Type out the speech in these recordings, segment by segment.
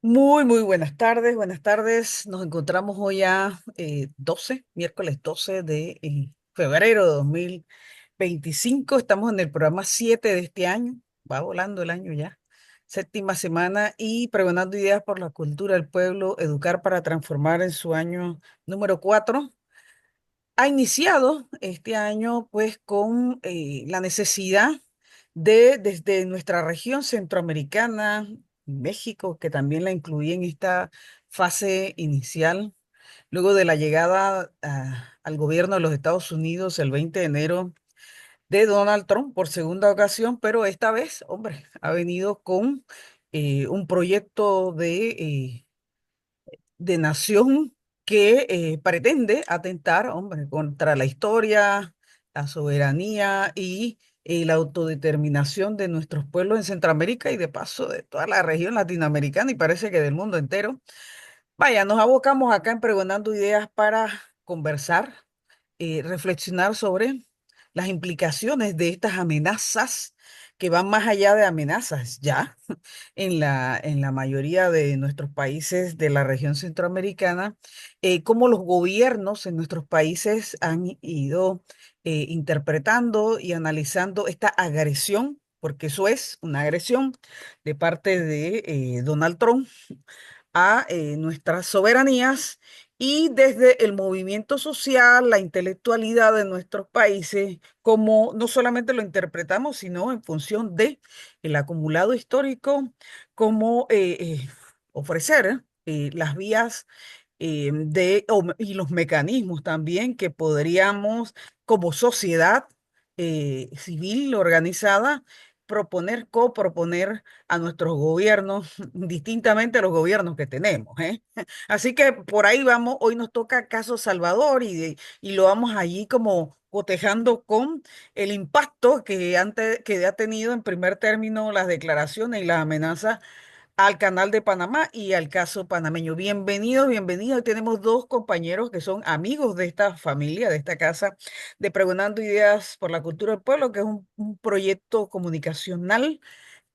Muy buenas tardes, buenas tardes. Nos encontramos hoy a miércoles 12 de febrero de 2025. Estamos en el programa 7 de este año. Va volando el año ya. Séptima semana y pregonando ideas por la cultura del pueblo, educar para transformar en su año número 4. Ha iniciado este año pues con la necesidad de desde nuestra región centroamericana, México, que también la incluí en esta fase inicial, luego de la llegada al gobierno de los Estados Unidos el 20 de enero de Donald Trump por segunda ocasión, pero esta vez, hombre, ha venido con un proyecto de nación que pretende atentar, hombre, contra la historia, la soberanía y la autodeterminación de nuestros pueblos en Centroamérica y de paso de toda la región latinoamericana y parece que del mundo entero. Vaya, nos abocamos acá en Pregonando Ideas para conversar, reflexionar sobre las implicaciones de estas amenazas que van más allá de amenazas ya en la mayoría de nuestros países de la región centroamericana, cómo los gobiernos en nuestros países han ido interpretando y analizando esta agresión, porque eso es una agresión de parte de Donald Trump a nuestras soberanías y desde el movimiento social, la intelectualidad de nuestros países, como no solamente lo interpretamos, sino en función de el acumulado histórico, como ofrecer las vías y los mecanismos también que podríamos como sociedad civil organizada proponer, coproponer a nuestros gobiernos, distintamente a los gobiernos que tenemos, ¿eh? Así que por ahí vamos, hoy nos toca caso Salvador y lo vamos allí como cotejando con el impacto que ha tenido en primer término las declaraciones y las amenazas al Canal de Panamá y al caso panameño. Bienvenidos, bienvenidos. Hoy tenemos dos compañeros que son amigos de esta familia, de esta casa de Pregonando Ideas por la Cultura del Pueblo, que es un proyecto comunicacional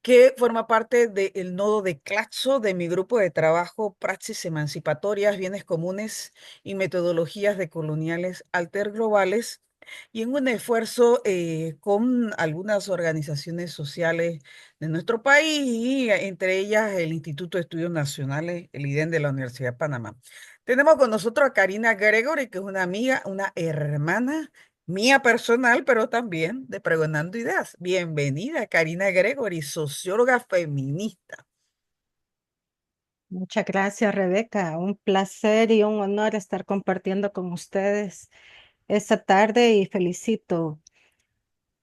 que forma parte del nodo de Claxo de mi grupo de trabajo Praxis Emancipatorias, Bienes Comunes y Metodologías decoloniales alterglobales, y en un esfuerzo con algunas organizaciones sociales de nuestro país, y entre ellas el Instituto de Estudios Nacionales, el IDEN de la Universidad de Panamá. Tenemos con nosotros a Karina Gregory, que es una amiga, una hermana mía personal, pero también de Pregonando Ideas. Bienvenida, Karina Gregory, socióloga feminista. Muchas gracias, Rebeca. Un placer y un honor estar compartiendo con ustedes esta tarde y felicito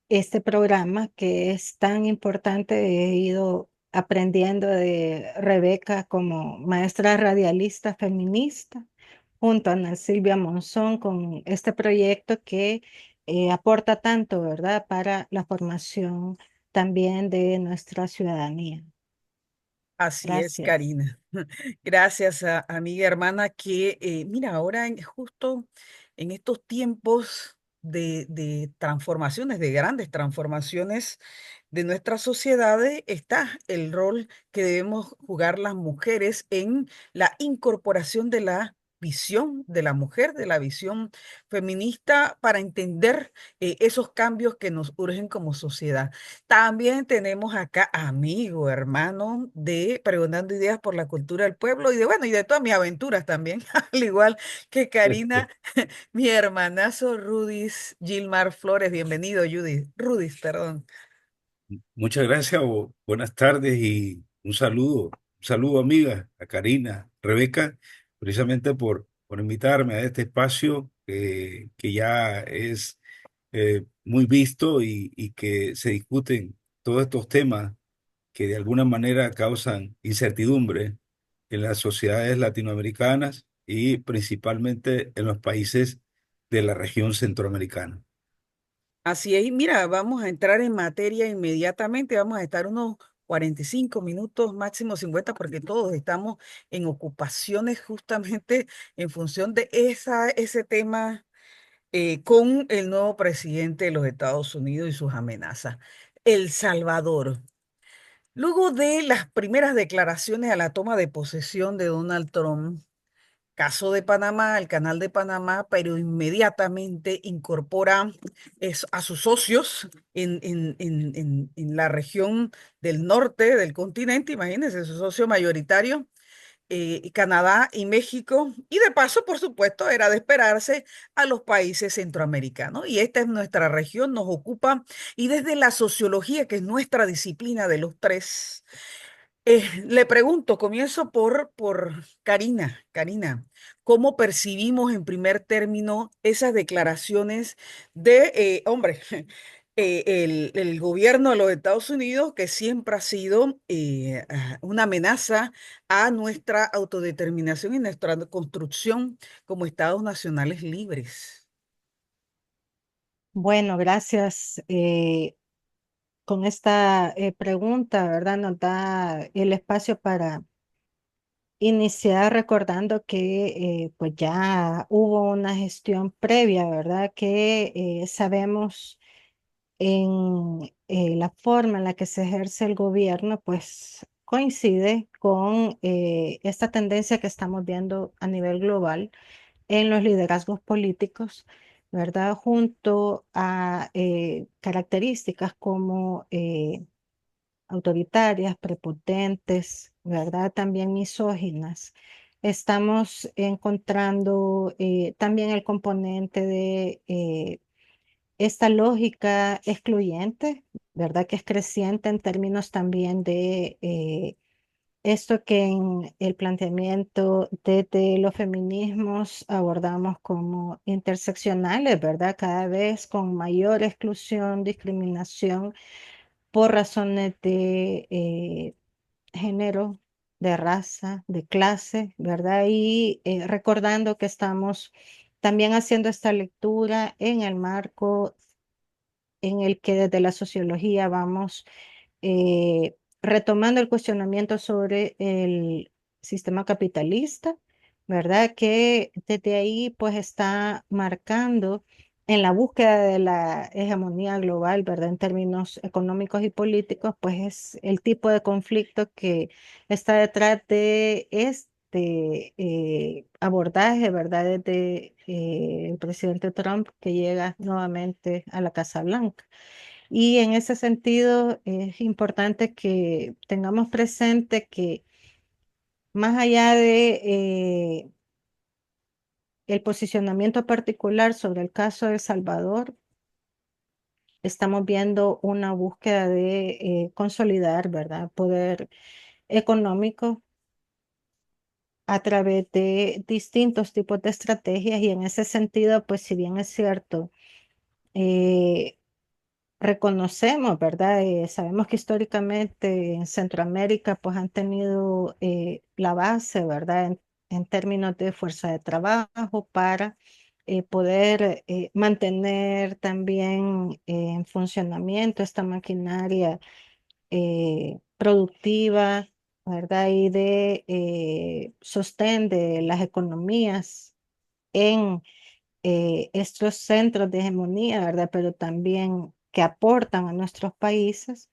este programa que es tan importante. He ido aprendiendo de Rebeca como maestra radialista feminista junto a Ana Silvia Monzón con este proyecto que aporta tanto, ¿verdad?, para la formación también de nuestra ciudadanía. Así es, Gracias. Karina. Gracias a amiga hermana que, mira, ahora justo en estos tiempos de transformaciones, de grandes transformaciones de nuestras sociedades, está el rol que debemos jugar las mujeres en la incorporación de la visión de la mujer, de la visión feminista para entender esos cambios que nos urgen como sociedad. También tenemos acá amigo, hermano de Pregonando Ideas por la Cultura del Pueblo y de, bueno, y de todas mis aventuras también, al igual que Karina, mi hermanazo Rudis Gilmar Flores. Bienvenido, Judith. Rudis, perdón. Muchas gracias, buenas tardes y un saludo amiga, a Karina, Rebeca, precisamente por invitarme a este espacio que ya es muy visto y que se discuten todos estos temas que de alguna manera causan incertidumbre en las sociedades latinoamericanas y principalmente en los países de la región centroamericana. Así es, y mira, vamos a entrar en materia inmediatamente, vamos a estar unos 45 minutos, máximo 50, porque todos estamos en ocupaciones justamente en función de ese tema con el nuevo presidente de los Estados Unidos y sus amenazas. El Salvador. Luego de las primeras declaraciones a la toma de posesión de Donald Trump, caso de Panamá, el canal de Panamá, pero inmediatamente incorpora a sus socios en la región del norte del continente, imagínense, su socio mayoritario, Canadá y México, y de paso, por supuesto, era de esperarse a los países centroamericanos. Y esta es nuestra región, nos ocupa, y desde la sociología, que es nuestra disciplina de los tres, le pregunto, comienzo por Karina. Karina, ¿cómo percibimos en primer término esas declaraciones de, hombre, el gobierno de los Estados Unidos, que siempre ha sido una amenaza a nuestra autodeterminación y nuestra construcción como estados nacionales libres? Bueno, gracias. Con esta pregunta, ¿verdad? Nos da el espacio para iniciar recordando que pues ya hubo una gestión previa, ¿verdad? Que sabemos en la forma en la que se ejerce el gobierno, pues coincide con esta tendencia que estamos viendo a nivel global en los liderazgos políticos, ¿verdad? Junto a características como autoritarias, prepotentes, ¿verdad? También misóginas. Estamos encontrando también el componente de esta lógica excluyente, ¿verdad? Que es creciente en términos también de esto que en el planteamiento de los feminismos abordamos como interseccionales, ¿verdad? Cada vez con mayor exclusión, discriminación por razones de género, de raza, de clase, ¿verdad? Y recordando que estamos también haciendo esta lectura en el marco en el que desde la sociología vamos retomando el cuestionamiento sobre el sistema capitalista, ¿verdad? Que desde ahí pues está marcando en la búsqueda de la hegemonía global, ¿verdad? En términos económicos y políticos, pues es el tipo de conflicto que está detrás de este abordaje, ¿verdad? Desde el presidente Trump que llega nuevamente a la Casa Blanca. Y en ese sentido es importante que tengamos presente que más allá de el posicionamiento particular sobre el caso de El Salvador, estamos viendo una búsqueda de consolidar, ¿verdad?, poder económico a través de distintos tipos de estrategias y en ese sentido, pues si bien es cierto, eh, reconocemos, ¿verdad? Sabemos que históricamente en Centroamérica pues han tenido la base, ¿verdad? En términos de fuerza de trabajo para poder mantener también en funcionamiento esta maquinaria productiva, ¿verdad? Y de sostén de las economías en estos centros de hegemonía, ¿verdad? Pero también que aportan a nuestros países.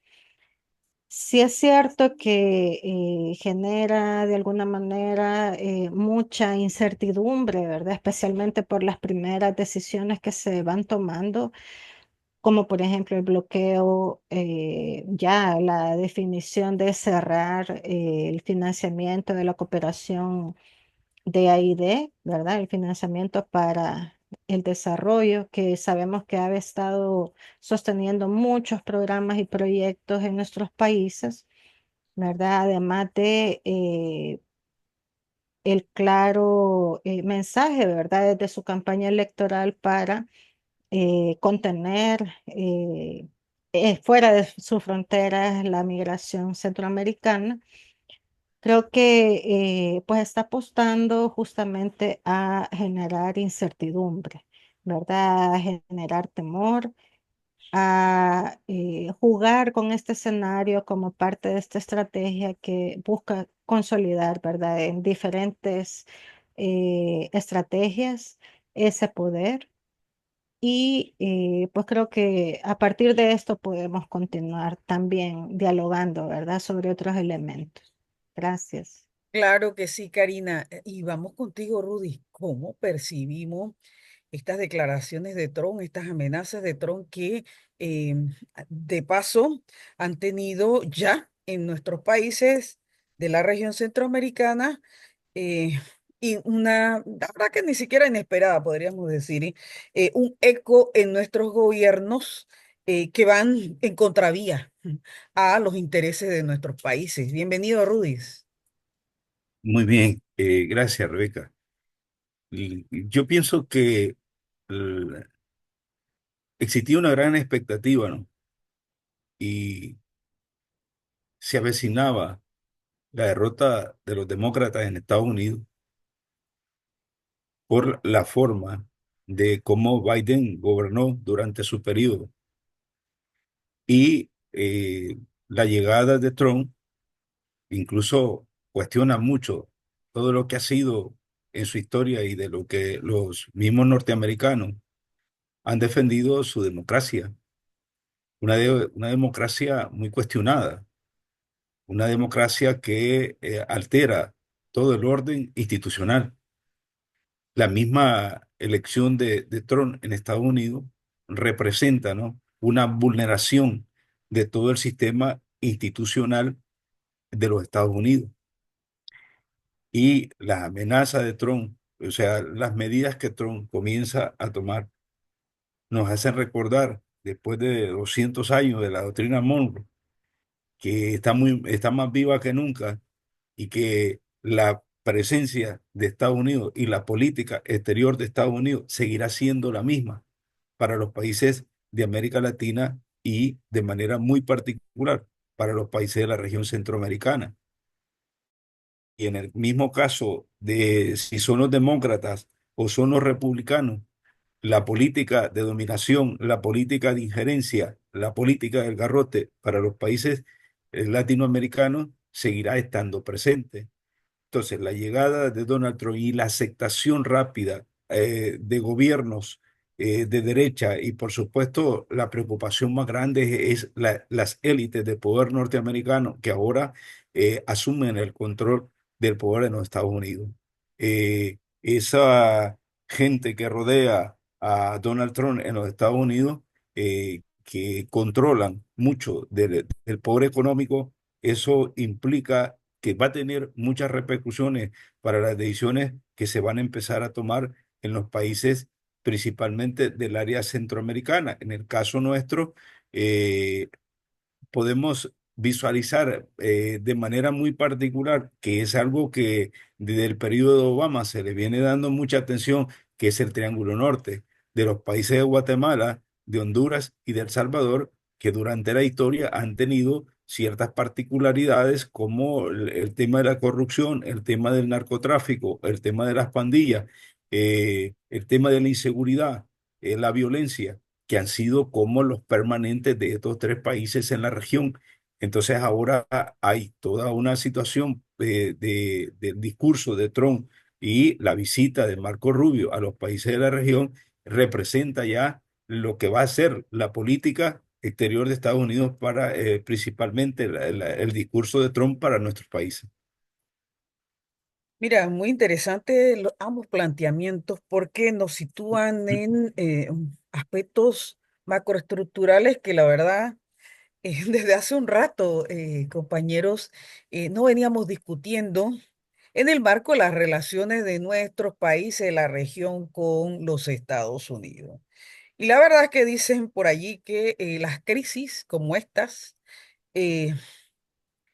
Sí es cierto que genera de alguna manera mucha incertidumbre, ¿verdad? Especialmente por las primeras decisiones que se van tomando, como por ejemplo el bloqueo, ya la definición de cerrar el financiamiento de la cooperación de AID, ¿verdad? El financiamiento para el desarrollo, que sabemos que ha estado sosteniendo muchos programas y proyectos en nuestros países, ¿verdad? Además de el claro mensaje, ¿verdad? Desde su campaña electoral para contener fuera de sus fronteras la migración centroamericana. Creo que pues está apostando justamente a generar incertidumbre, ¿verdad? A generar temor, a jugar con este escenario como parte de esta estrategia que busca consolidar, ¿verdad? En diferentes estrategias ese poder. Y pues creo que a partir de esto podemos continuar también dialogando, ¿verdad? Sobre otros elementos. Gracias. Claro que sí, Karina. Y vamos contigo, Rudy. ¿Cómo percibimos estas declaraciones de Trump, estas amenazas de Trump que eh, de paso han tenido ya en nuestros países de la región centroamericana eh, y la verdad que ni siquiera inesperada, podríamos decir, un eco en nuestros gobiernos que van en contravía a los intereses de nuestros países? Bienvenido, Rudy. Muy bien, gracias, Rebeca. Y yo pienso que eh, existía una gran expectativa, ¿no? Y se avecinaba la derrota de los demócratas en Estados Unidos por la forma de cómo Biden gobernó durante su periodo. Y la llegada de Trump incluso cuestiona mucho todo lo que ha sido en su historia y de lo que los mismos norteamericanos han defendido su democracia, una democracia muy cuestionada, una democracia que altera todo el orden institucional. La misma elección de Trump en Estados Unidos representa, ¿no?, una vulneración de todo el sistema institucional de los Estados Unidos. Y las amenazas de Trump, o sea, las medidas que Trump comienza a tomar, nos hacen recordar, después de 200 años de la doctrina Monroe, que está más viva que nunca y que la presencia de Estados Unidos y la política exterior de Estados Unidos seguirá siendo la misma para los países de América Latina y de manera muy particular para los países de la región centroamericana. Y en el mismo caso de si son los demócratas o son los republicanos, la política de dominación, la política de injerencia, la política del garrote para los países latinoamericanos seguirá estando presente. Entonces, la llegada de Donald Trump y la aceptación rápida de gobiernos de derecha y, por supuesto, la preocupación más grande es las élites de poder norteamericano que ahora asumen el control del poder en los Estados Unidos. Esa gente que rodea a Donald Trump en los Estados Unidos, que controlan mucho del poder económico, eso implica que va a tener muchas repercusiones para las decisiones que se van a empezar a tomar en los países principalmente del área centroamericana. En el caso nuestro, eh, podemos visualizar de manera muy particular, que es algo que desde el periodo de Obama se le viene dando mucha atención, que es el Triángulo Norte, de los países de Guatemala, de Honduras y de El Salvador, que durante la historia han tenido ciertas particularidades como el tema de la corrupción, el tema del narcotráfico, el tema de las pandillas, el tema de la inseguridad, la violencia, que han sido como los permanentes de estos tres países en la región. Entonces ahora hay toda una situación del discurso de Trump, y la visita de Marco Rubio a los países de la región representa ya lo que va a ser la política exterior de Estados Unidos para principalmente el discurso de Trump para nuestros países. Mira, muy interesante ambos planteamientos porque nos sitúan en aspectos macroestructurales que la verdad desde hace un rato, compañeros, no veníamos discutiendo en el marco de las relaciones de nuestros países, de la región con los Estados Unidos. Y la verdad es que dicen por allí que las crisis como estas, eh,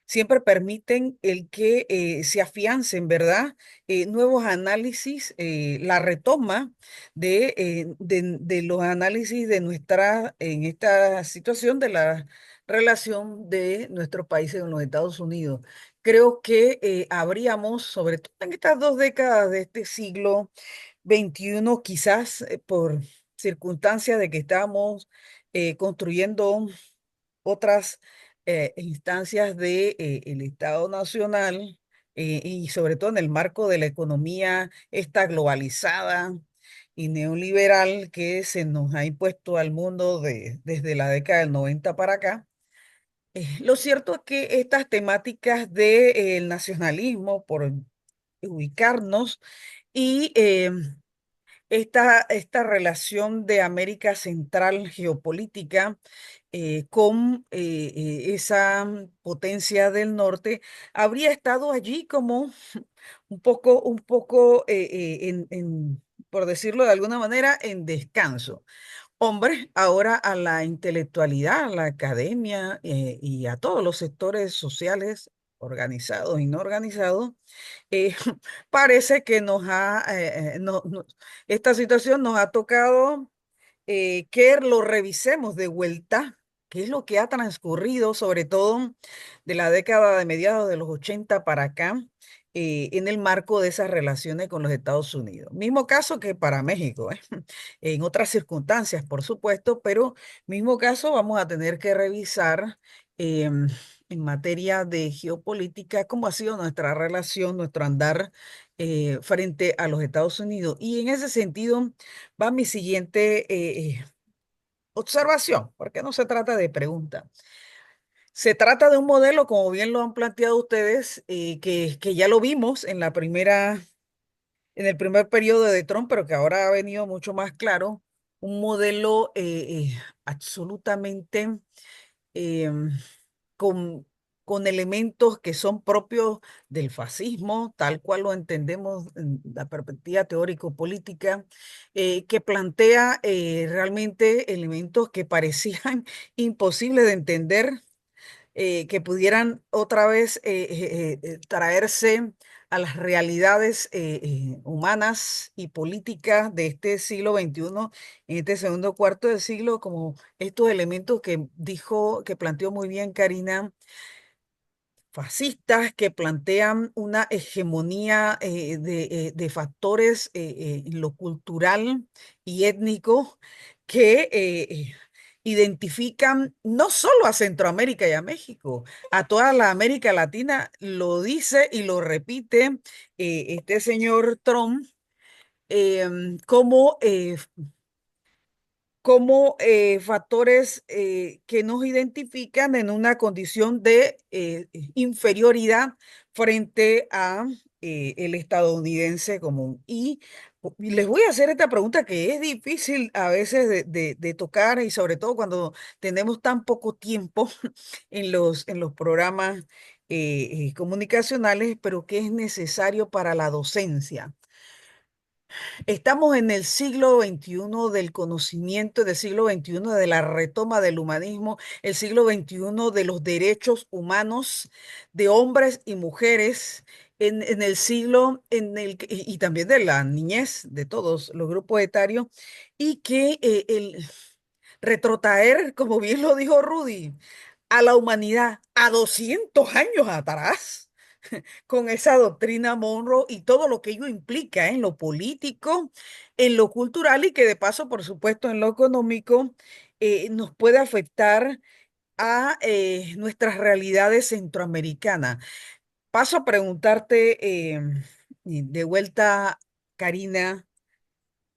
siempre permiten el que se afiancen, ¿verdad? Nuevos análisis, la retoma de los análisis de en esta situación de la relación de nuestros países con los Estados Unidos. Creo que habríamos, sobre todo en estas 2 décadas de este siglo XXI, quizás por circunstancias de que estamos construyendo otras instancias de, el Estado Nacional y sobre todo en el marco de la economía esta globalizada y neoliberal que se nos ha impuesto al mundo desde la década del 90 para acá. Lo cierto es que estas temáticas del nacionalismo, por ubicarnos, y esta relación de América Central geopolítica con esa potencia del norte, habría estado allí como un poco, por decirlo de alguna manera, en descanso. Hombre, ahora a la intelectualidad, a la academia y a todos los sectores sociales, organizados y no organizados, eh, parece que esta situación nos ha tocado que lo revisemos de vuelta, qué es lo que ha transcurrido, sobre todo de la década de mediados de los 80 para acá, en el marco de esas relaciones con los Estados Unidos. Mismo caso que para México, ¿eh? En otras circunstancias, por supuesto, pero mismo caso vamos a tener que revisar en materia de geopolítica cómo ha sido nuestra relación, nuestro andar frente a los Estados Unidos. Y en ese sentido va mi siguiente observación, porque no se trata de pregunta. Se trata de un modelo, como bien lo han planteado ustedes, que ya lo vimos en el primer periodo de Trump, pero que ahora ha venido mucho más claro, un modelo absolutamente em, con, con elementos que son propios del fascismo, tal cual lo entendemos en la perspectiva teórico-política, que plantea realmente elementos que parecían imposibles de entender, que pudieran otra vez traerse a las realidades humanas y políticas de este siglo XXI, en este segundo cuarto del siglo, como estos elementos que planteó muy bien Karina, fascistas que plantean una hegemonía de factores en lo cultural y étnico que identifican no solo a Centroamérica y a México, a toda la América Latina, lo dice y lo repite este señor Trump, como factores que nos identifican en una condición de inferioridad frente a el estadounidense común. Y les voy a hacer esta pregunta que es difícil a veces de tocar, y sobre todo cuando tenemos tan poco tiempo en los programas comunicacionales, pero que es necesario para la docencia. Estamos en el siglo XXI del conocimiento, del siglo XXI de la retoma del humanismo, el siglo XXI de los derechos humanos de hombres y mujeres, en el siglo y también de la niñez de todos los grupos etarios, y que el retrotraer, como bien lo dijo Rudy, a la humanidad a 200 años atrás con esa doctrina Monroe y todo lo que ello implica en lo político, en lo cultural y que de paso, por supuesto, en lo económico, nos puede afectar a nuestras realidades centroamericanas. Paso a preguntarte y de vuelta, Karina,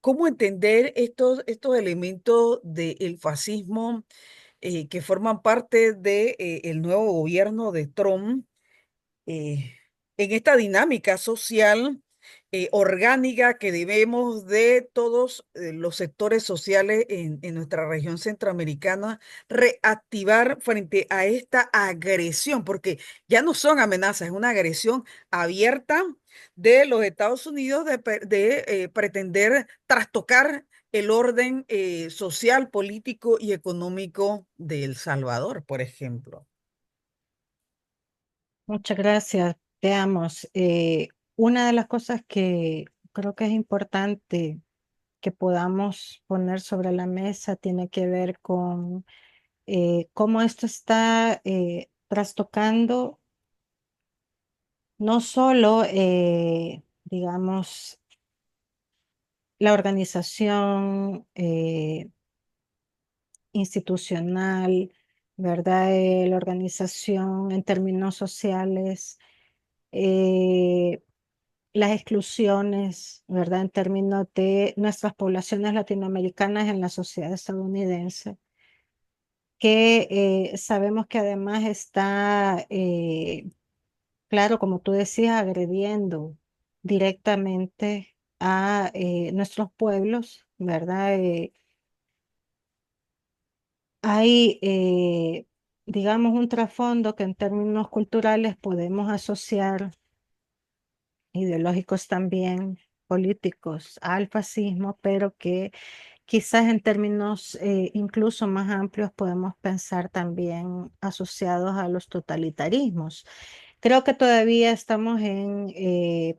¿cómo entender estos elementos del fascismo que forman parte del nuevo gobierno de Trump? En esta dinámica social orgánica que debemos de todos los sectores sociales en nuestra región centroamericana reactivar frente a esta agresión, porque ya no son amenazas, es una agresión abierta de los Estados Unidos de pretender trastocar el orden social, político y económico de El Salvador, por ejemplo. Muchas gracias. Veamos, una de las cosas que creo que es importante que podamos poner sobre la mesa tiene que ver con cómo esto está trastocando no solo, digamos, la organización institucional, ¿verdad? La organización en términos sociales. las exclusiones, ¿verdad? En términos de nuestras poblaciones latinoamericanas en la sociedad estadounidense, que sabemos que además está, claro, como tú decías, agrediendo directamente a nuestros pueblos, ¿verdad? Hay, digamos, un trasfondo que en términos culturales podemos asociar, ideológicos también, políticos, al fascismo, pero que quizás en términos incluso más amplios podemos pensar también asociados a los totalitarismos. Creo que todavía estamos en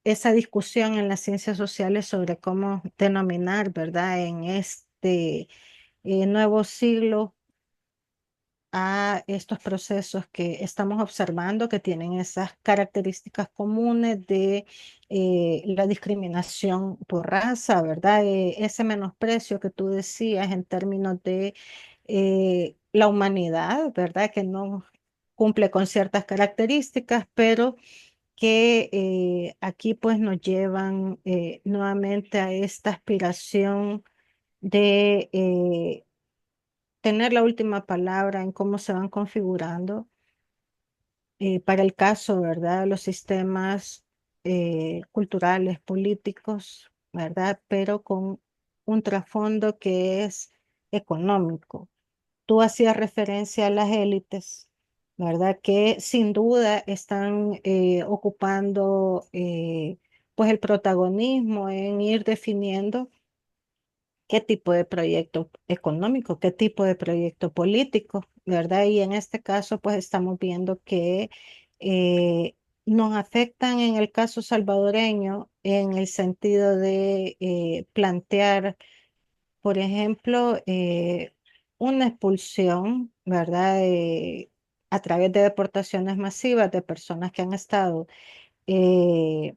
esa discusión en las ciencias sociales sobre cómo denominar, ¿verdad? En este nuevo siglo a estos procesos que estamos observando que tienen esas características comunes de la discriminación por raza, ¿verdad? Ese menosprecio que tú decías en términos de la humanidad, ¿verdad? Que no cumple con ciertas características, pero que aquí pues nos llevan nuevamente a esta aspiración de tener la última palabra en cómo se van configurando para el caso, ¿verdad? Los sistemas culturales, políticos, ¿verdad? Pero con un trasfondo que es económico. Tú hacías referencia a las élites, ¿verdad? Que sin duda están ocupando pues el protagonismo en ir definiendo qué tipo de proyecto económico, qué tipo de proyecto político, ¿verdad? Y en este caso, pues estamos viendo que eh, nos afectan en el caso salvadoreño en el sentido de plantear, por ejemplo, una expulsión, ¿verdad? A través de deportaciones masivas de personas que han estado eh,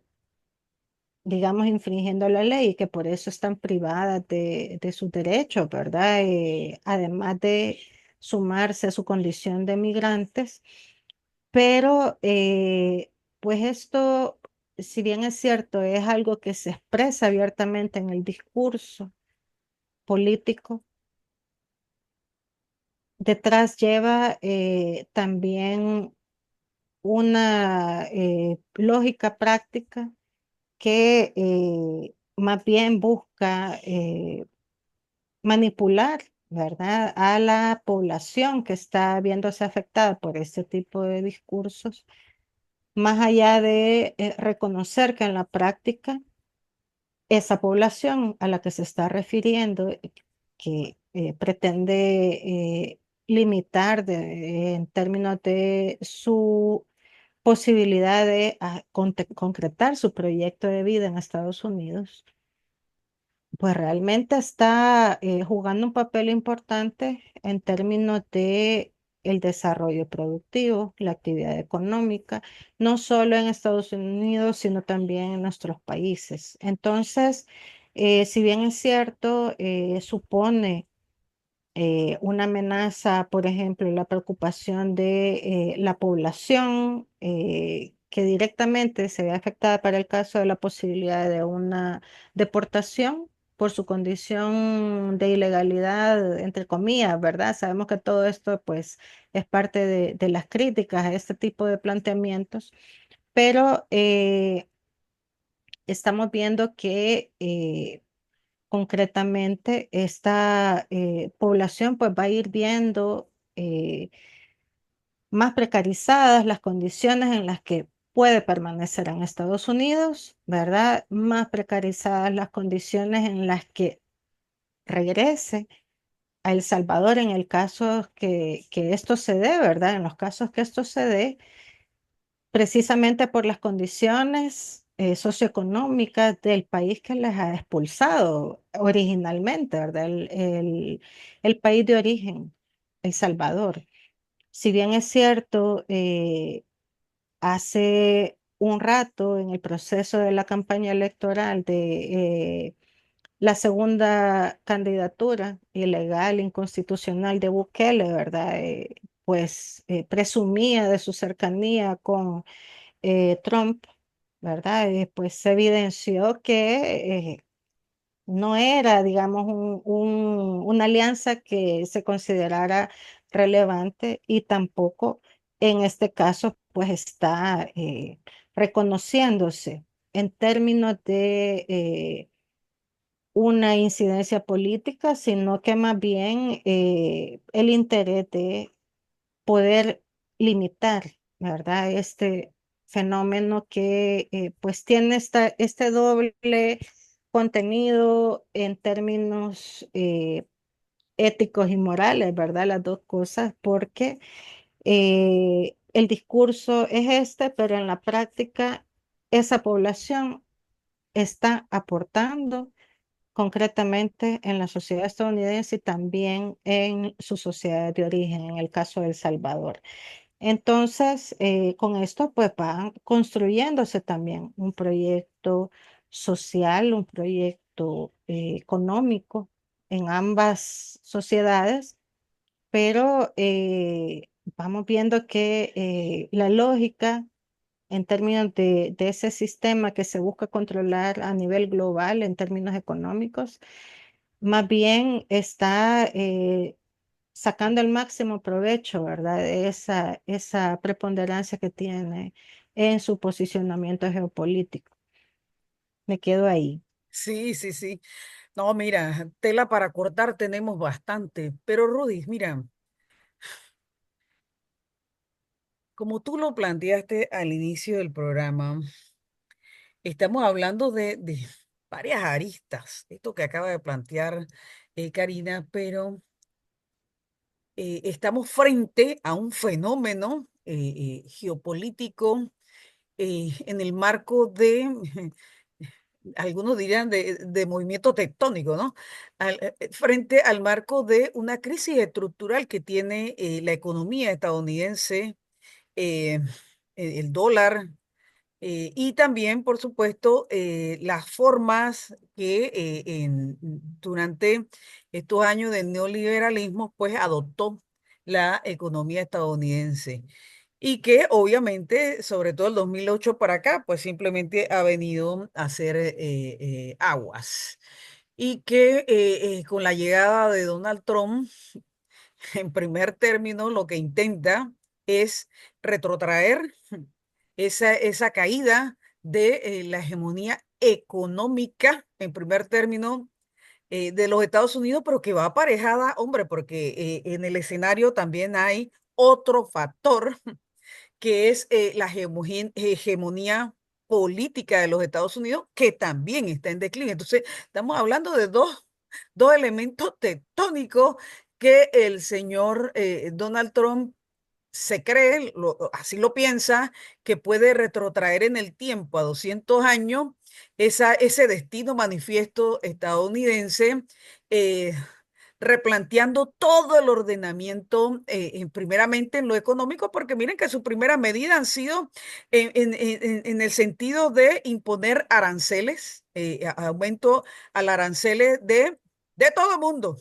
digamos, infringiendo la ley y que por eso están privadas de sus derechos, ¿verdad? Además de sumarse a su condición de migrantes. Pero, pues esto, si bien es cierto, es algo que se expresa abiertamente en el discurso político, detrás lleva también una lógica práctica que más bien busca manipular, ¿verdad?, a la población que está viéndose afectada por este tipo de discursos, más allá de reconocer que en la práctica esa población a la que se está refiriendo, que pretende limitar en términos de su posibilidad de concretar su proyecto de vida en Estados Unidos, pues realmente está jugando un papel importante en términos de el desarrollo productivo, la actividad económica, no solo en Estados Unidos, sino también en nuestros países. Entonces, si bien es cierto, supone una amenaza, por ejemplo, la preocupación de la población que directamente se ve afectada para el caso de la posibilidad de una deportación por su condición de ilegalidad, entre comillas, ¿verdad? Sabemos que todo esto pues es parte de las críticas a este tipo de planteamientos, pero estamos viendo que concretamente, esta población pues va a ir viendo más precarizadas las condiciones en las que puede permanecer en Estados Unidos, ¿verdad? Más precarizadas las condiciones en las que regrese a El Salvador en el caso que esto se dé, ¿verdad? En los casos que esto se dé, precisamente por las condiciones socioeconómicas del país que les ha expulsado originalmente, ¿verdad? El país de origen, El Salvador. Si bien es cierto, hace un rato en el proceso de la campaña electoral de la segunda candidatura ilegal, inconstitucional de Bukele, ¿verdad? Pues presumía de su cercanía con Trump, ¿verdad? Pues se evidenció que no era, digamos, una alianza que se considerara relevante y tampoco en este caso, pues está reconociéndose en términos de una incidencia política, sino que más bien el interés de poder limitar, ¿verdad? Este fenómeno que pues tiene este doble contenido en términos éticos y morales, ¿verdad? Las dos cosas, porque el discurso es este, pero en la práctica esa población está aportando concretamente en la sociedad estadounidense y también en su sociedad de origen, en el caso de El Salvador. Entonces, con esto pues va construyéndose también un proyecto social, un proyecto económico en ambas sociedades, pero vamos viendo que la lógica en términos de ese sistema que se busca controlar a nivel global en términos económicos, más bien está sacando el máximo provecho, ¿verdad? De esa preponderancia que tiene en su posicionamiento geopolítico. Me quedo ahí. Sí, sí, sí. No, mira, tela para cortar tenemos bastante, pero Rudy, mira, como tú lo planteaste al inicio del programa, estamos hablando de varias aristas, esto que acaba de plantear Karina, pero estamos frente a un fenómeno geopolítico en el marco de, algunos dirían, de movimiento tectónico, ¿no? Frente al marco de una crisis estructural que tiene la economía estadounidense, eh, el dólar. Y también, por supuesto, las formas que durante estos años del neoliberalismo, pues adoptó la economía estadounidense. Y que obviamente, sobre todo el 2008 para acá, pues simplemente ha venido a hacer aguas. Y que con la llegada de Donald Trump, en primer término, lo que intenta es retrotraer esa caída de la hegemonía económica, en primer término, de los Estados Unidos, pero que va aparejada, hombre, porque en el escenario también hay otro factor, que es la hegemonía política de los Estados Unidos, que también está en declive. Entonces, estamos hablando de dos elementos tectónicos que el señor Donald Trump se cree, así lo piensa, que puede retrotraer en el tiempo a 200 años ese destino manifiesto estadounidense, eh, replanteando todo el ordenamiento, primeramente en lo económico, porque miren que sus primeras medidas han sido en el sentido de imponer aranceles, aumento al aranceles de todo el mundo,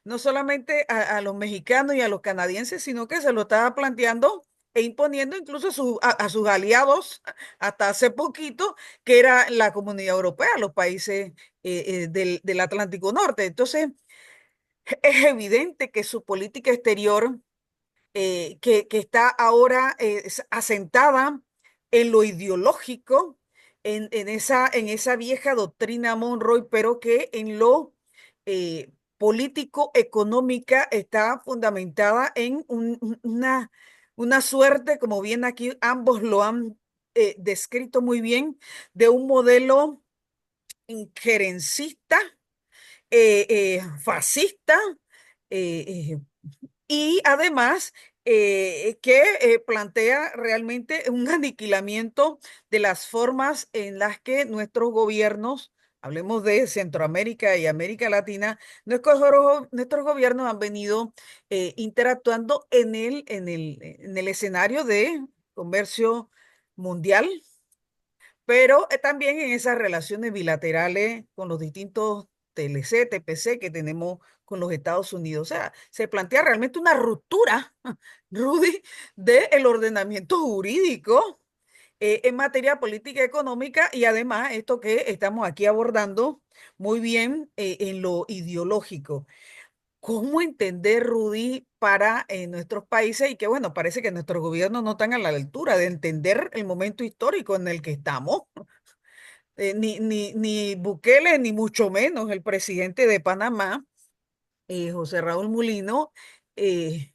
no solamente a los mexicanos y a los canadienses, sino que se lo estaba planteando e imponiendo incluso a sus aliados hasta hace poquito, que era la Comunidad Europea, los países del Atlántico Norte. Entonces, es evidente que su política exterior, que está ahora asentada en lo ideológico, en esa vieja doctrina Monroe, pero que en lo político, económica, está fundamentada en una suerte, como bien aquí ambos lo han descrito muy bien, de un modelo injerencista, fascista, eh, y además que plantea realmente un aniquilamiento de las formas en las que nuestros gobiernos, hablemos de Centroamérica y América Latina, nuestros gobiernos han venido interactuando en el escenario de comercio mundial, pero también en esas relaciones bilaterales con los distintos TLC, TPC que tenemos con los Estados Unidos. O sea, se plantea realmente una ruptura, Rudy, del ordenamiento jurídico en materia política y económica y además esto que estamos aquí abordando muy bien en lo ideológico. ¿Cómo entender, Rudy, para nuestros países y que, bueno, parece que nuestros gobiernos no están a la altura de entender el momento histórico en el que estamos? Ni Bukele, ni mucho menos el presidente de Panamá, José Raúl Mulino, eh,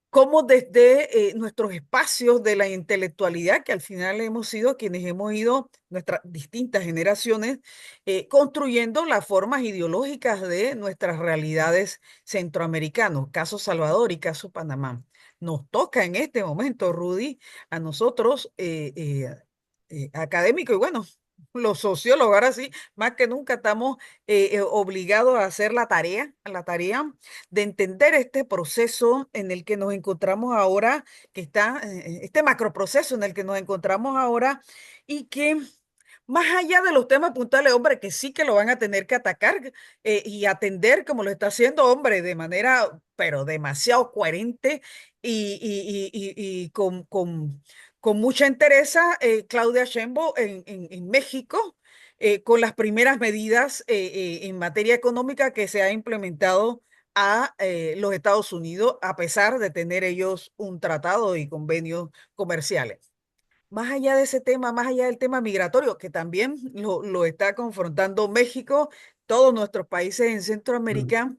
cómo desde nuestros espacios de la intelectualidad, que al final hemos sido quienes hemos ido, nuestras distintas generaciones, construyendo las formas ideológicas de nuestras realidades centroamericanas, caso Salvador y caso Panamá. Nos toca en este momento, Rudy, a nosotros, académicos y bueno, los sociólogos, ahora sí, más que nunca estamos obligados a hacer la tarea de entender este proceso en el que nos encontramos ahora, que está, este macroproceso en el que nos encontramos ahora y que más allá de los temas puntuales, hombre, que sí que lo van a tener que atacar y atender como lo está haciendo, hombre, de manera, pero demasiado coherente y con mucha entereza, Claudia Sheinbaum en México, con las primeras medidas en materia económica que se ha implementado a los Estados Unidos, a pesar de tener ellos un tratado y convenios comerciales. Más allá de ese tema, más allá del tema migratorio, que también lo está confrontando México, todos nuestros países en Centroamérica,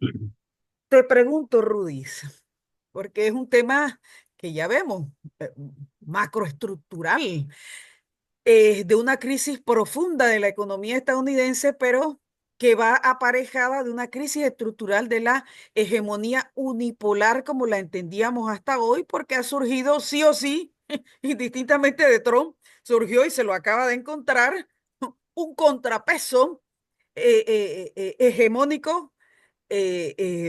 te pregunto, Rudis, porque es un tema que ya vemos, eh, macroestructural, de una crisis profunda de la economía estadounidense, pero que va aparejada de una crisis estructural de la hegemonía unipolar como la entendíamos hasta hoy, porque ha surgido sí o sí, indistintamente de Trump, surgió y se lo acaba de encontrar un contrapeso hegemónico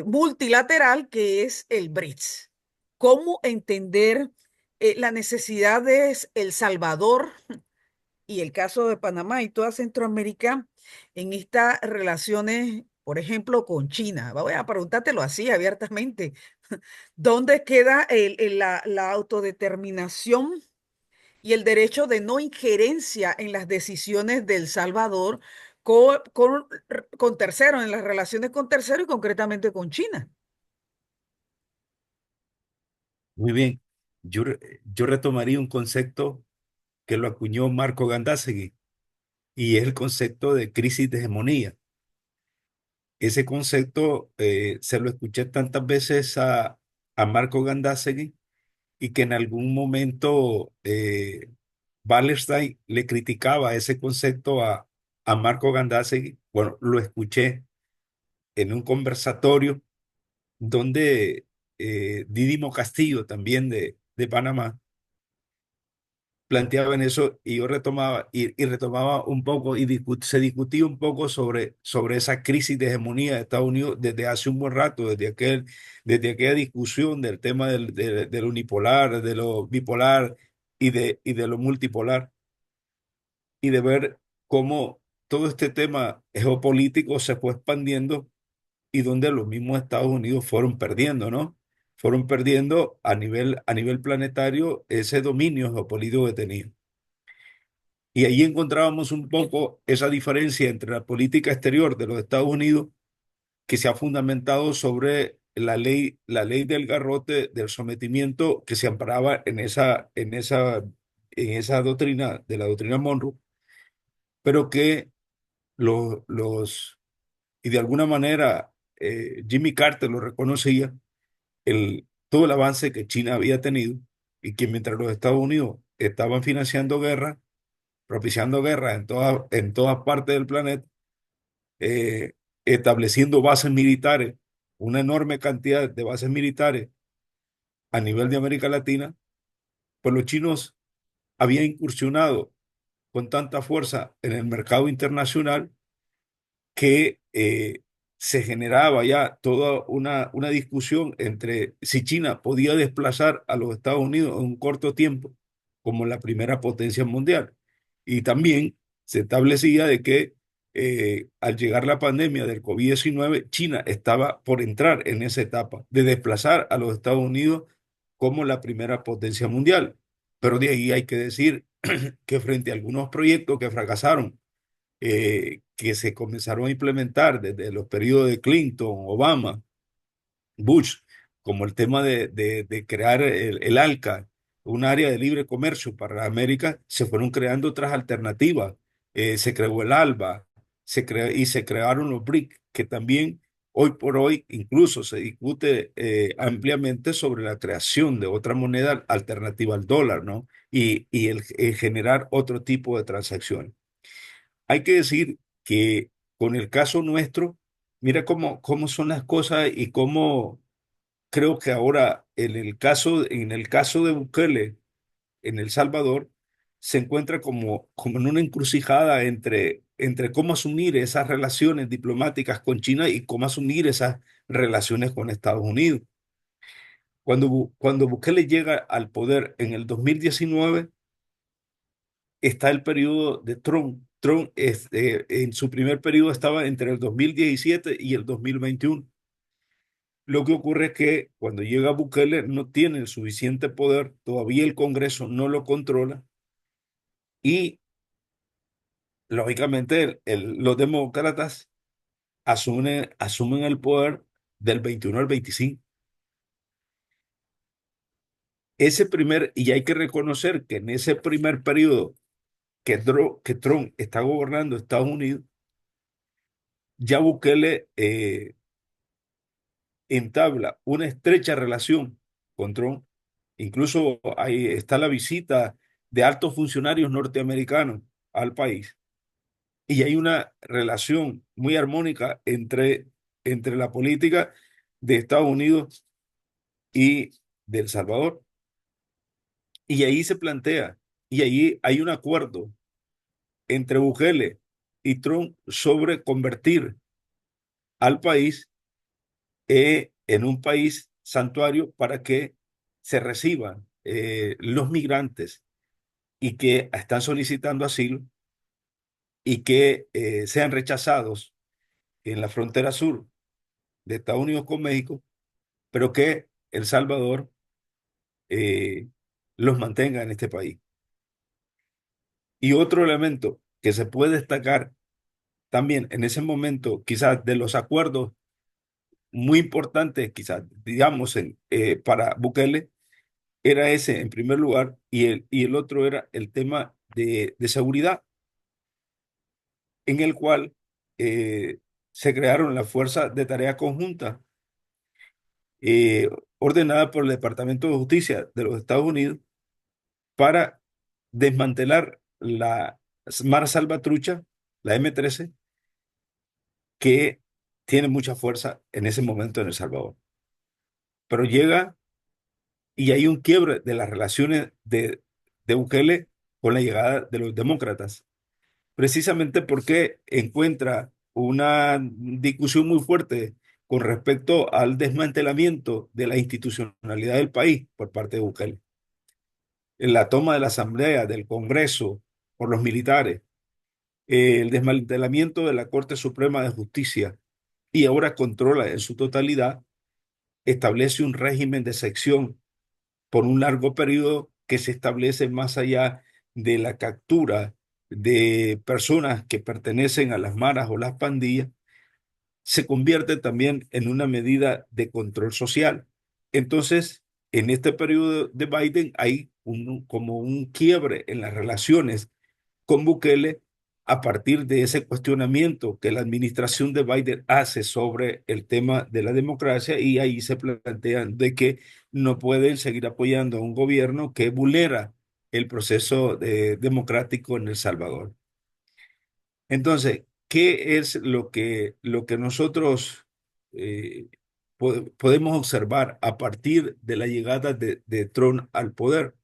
multilateral que es el BRICS. ¿Cómo entender la necesidad de El Salvador y el caso de Panamá y toda Centroamérica en estas relaciones, por ejemplo, con China? Voy a preguntártelo así abiertamente. ¿Dónde queda la autodeterminación y el derecho de no injerencia en las decisiones de El Salvador con terceros, en las relaciones con terceros y concretamente con China? Muy bien. Yo retomaría un concepto que lo acuñó Marco Gandásegui y es el concepto de crisis de hegemonía. Ese concepto se lo escuché tantas veces a Marco Gandásegui y que en algún momento Wallerstein le criticaba ese concepto a Marco Gandásegui. Bueno, lo escuché en un conversatorio donde Didimo Castillo, también de Panamá, planteaban eso y yo retomaba y retomaba un poco y se discutía un poco sobre esa crisis de hegemonía de Estados Unidos desde hace un buen rato, desde aquella discusión del tema del unipolar, de lo bipolar y de lo multipolar y de ver cómo todo este tema geopolítico se fue expandiendo y donde los mismos Estados Unidos fueron perdiendo, ¿no? Fueron perdiendo a nivel planetario ese dominio geopolítico que tenían. Y ahí encontrábamos un poco esa diferencia entre la política exterior de los Estados Unidos, que se ha fundamentado sobre la ley del garrote, del sometimiento que se amparaba en esa doctrina, de la doctrina Monroe, pero que y de alguna manera Jimmy Carter lo reconocía, todo el avance que China había tenido y que mientras los Estados Unidos estaban financiando guerra, propiciando guerras en todas partes del planeta, eh, estableciendo bases militares, una enorme cantidad de bases militares a nivel de América Latina, pues los chinos habían incursionado con tanta fuerza en el mercado internacional que se generaba ya toda una discusión entre si China podía desplazar a los Estados Unidos en un corto tiempo como la primera potencia mundial. Y también se establecía de que al llegar la pandemia del COVID-19, China estaba por entrar en esa etapa de desplazar a los Estados Unidos como la primera potencia mundial. Pero de ahí hay que decir que frente a algunos proyectos que fracasaron, que se comenzaron a implementar desde los periodos de Clinton, Obama, Bush, como el tema de crear el ALCA, un área de libre comercio para América, se fueron creando otras alternativas. Se creó el ALBA, y se crearon los BRIC, que también hoy por hoy incluso se discute ampliamente sobre la creación de otra moneda alternativa al dólar, ¿no? Y el generar otro tipo de transacciones. Hay que decir que con el caso nuestro, mira cómo son las cosas y cómo creo que ahora en el caso de Bukele en El Salvador se encuentra como en una encrucijada entre cómo asumir esas relaciones diplomáticas con China y cómo asumir esas relaciones con Estados Unidos. Cuando Bukele llega al poder en el 2019 está el periodo de Trump. Trump en su primer periodo estaba entre el 2017 y el 2021. Lo que ocurre es que cuando llega Bukele no tiene el suficiente poder, todavía el Congreso no lo controla y lógicamente los demócratas asumen el poder del 21 al 25. Y hay que reconocer que en ese primer periodo que Trump está gobernando Estados Unidos, ya Bukele entabla una estrecha relación con Trump. Incluso ahí está la visita de altos funcionarios norteamericanos al país. Y hay una relación muy armónica entre la política de Estados Unidos y de El Salvador. Y ahí se plantea, y ahí hay un acuerdo entre Bukele y Trump sobre convertir al país en un país santuario para que se reciban los migrantes y que están solicitando asilo y que sean rechazados en la frontera sur de Estados Unidos con México, pero que El Salvador eh, los mantenga en este país. Y otro elemento que se puede destacar también en ese momento, quizás de los acuerdos muy importantes, quizás, digamos, para Bukele, era ese en primer lugar, y el otro era el tema de seguridad, en el cual eh, se crearon las fuerzas de tarea conjunta eh, ordenada por el Departamento de Justicia de los Estados Unidos para desmantelar la Mara Salvatrucha, la M-13, que tiene mucha fuerza en ese momento en El Salvador. Pero llega y hay un quiebre de las relaciones de Bukele con la llegada de los demócratas, precisamente porque encuentra una discusión muy fuerte con respecto al desmantelamiento de la institucionalidad del país por parte de Bukele. En la toma de la Asamblea, del Congreso, por los militares, el desmantelamiento de la Corte Suprema de Justicia y ahora controla en su totalidad, establece un régimen de sección por un largo periodo que se establece más allá de la captura de personas que pertenecen a las maras o las pandillas, se convierte también en una medida de control social. Entonces, en este periodo de Biden hay como un quiebre en las relaciones con Bukele a partir de ese cuestionamiento que la administración de Biden hace sobre el tema de la democracia y ahí se plantean de que no pueden seguir apoyando a un gobierno que vulnera el proceso democrático en El Salvador. Entonces, ¿qué es lo que nosotros eh, podemos observar a partir de la llegada de Trump al poder?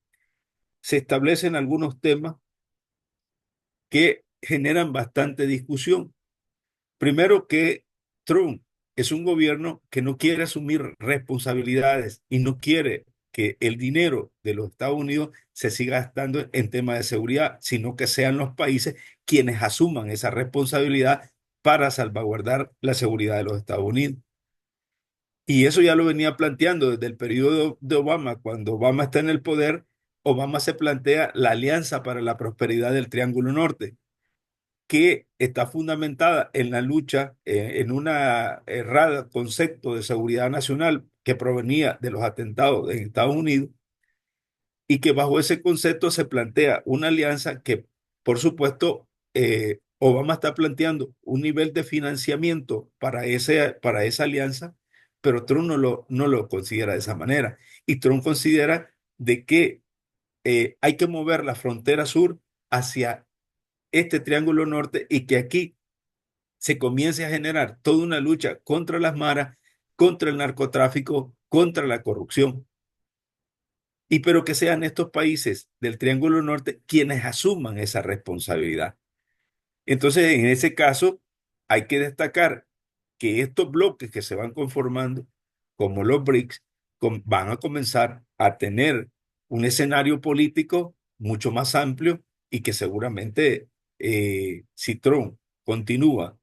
Se establecen algunos temas que generan bastante discusión. Primero que Trump es un gobierno que no quiere asumir responsabilidades y no quiere que el dinero de los Estados Unidos se siga gastando en temas de seguridad, sino que sean los países quienes asuman esa responsabilidad para salvaguardar la seguridad de los Estados Unidos. Y eso ya lo venía planteando desde el periodo de Obama, cuando Obama está en el poder, Obama se plantea la Alianza para la Prosperidad del Triángulo Norte, que está fundamentada en la lucha, en un errado concepto de seguridad nacional que provenía de los atentados en Estados Unidos, y que bajo ese concepto se plantea una alianza que, por supuesto, Obama está planteando un nivel de financiamiento para esa alianza, pero Trump no lo considera de esa manera. Y Trump considera de que hay que mover la frontera sur hacia este triángulo norte y que aquí se comience a generar toda una lucha contra las maras, contra el narcotráfico, contra la corrupción. Y pero que sean estos países del Triángulo Norte quienes asuman esa responsabilidad. Entonces, en ese caso, hay que destacar que estos bloques que se van conformando, como los BRICS, van a comenzar a tener un escenario político mucho más amplio y que seguramente, si Trump continúa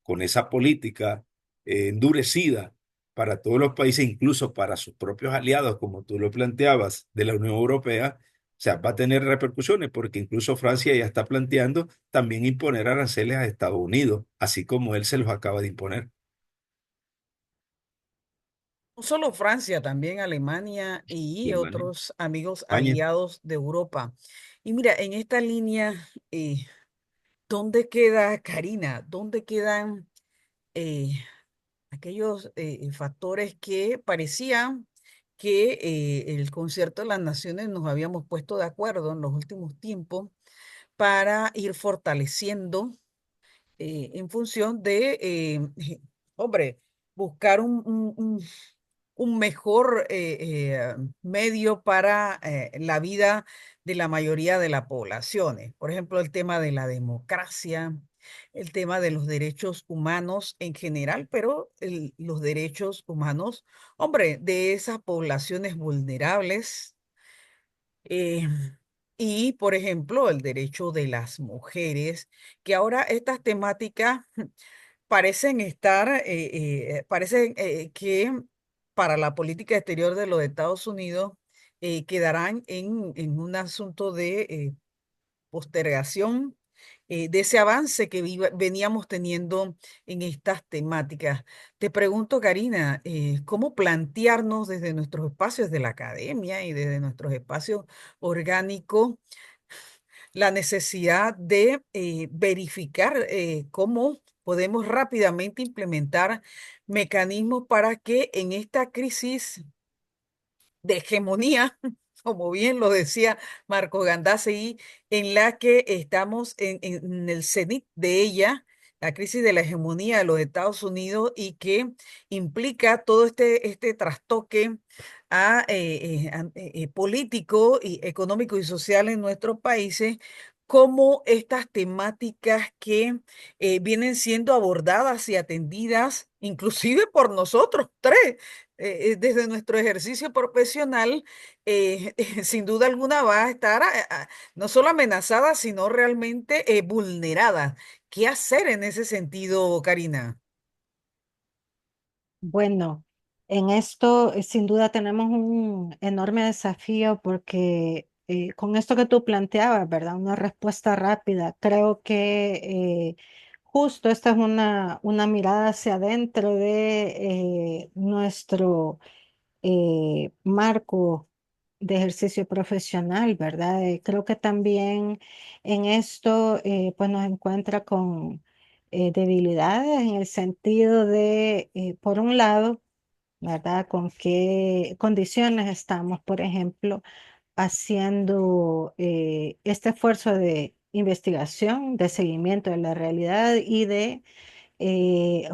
con esa política endurecida para todos los países, incluso para sus propios aliados, como tú lo planteabas, de la Unión Europea, o sea, va a tener repercusiones porque incluso Francia ya está planteando también imponer aranceles a Estados Unidos, así como él se los acaba de imponer. No solo Francia, también Alemania Y y Alemania, otros amigos España. aliados de Europa. Y mira, en esta línea, ¿dónde queda Karina? ¿Dónde quedan eh, aquellos factores que parecían que el concierto de las naciones nos habíamos puesto de acuerdo en los últimos tiempos para ir fortaleciendo en función de, hombre, buscar un mejor medio para la vida de la mayoría de las poblaciones? Por ejemplo, el tema de la democracia, el tema de los derechos humanos en general, pero los derechos humanos, hombre, de esas poblaciones vulnerables. eh, y, por ejemplo, el derecho de las mujeres, que ahora estas temáticas parecen estar, parecen que para la política exterior de los Estados Unidos quedarán en un asunto de postergación de ese avance que veníamos teniendo en estas temáticas. Te pregunto, Karina, ¿cómo plantearnos desde nuestros espacios de la academia y desde nuestros espacios orgánicos la necesidad de verificar cómo podemos rápidamente implementar mecanismos para que en esta crisis de hegemonía, como bien lo decía Marco Gandásegui, en la que estamos en el cenit de ella, la crisis de la hegemonía de los Estados Unidos y que implica todo este trastoque político y económico y social en nuestros países, como estas temáticas que vienen siendo abordadas y atendidas inclusive por nosotros tres desde nuestro ejercicio profesional, sin duda alguna va a estar no solo amenazada, sino realmente vulnerada. ¿Qué hacer en ese sentido, Karina? Bueno, en esto sin duda tenemos un enorme desafío porque con esto que tú planteabas, ¿verdad? Una respuesta rápida. Creo que justo esta es una mirada hacia adentro de nuestro marco de ejercicio profesional, ¿verdad? Creo que también en esto pues nos encuentra con debilidades en el sentido de, por un lado, ¿verdad? Con qué condiciones estamos, por ejemplo, haciendo este esfuerzo de investigación, de seguimiento de la realidad y de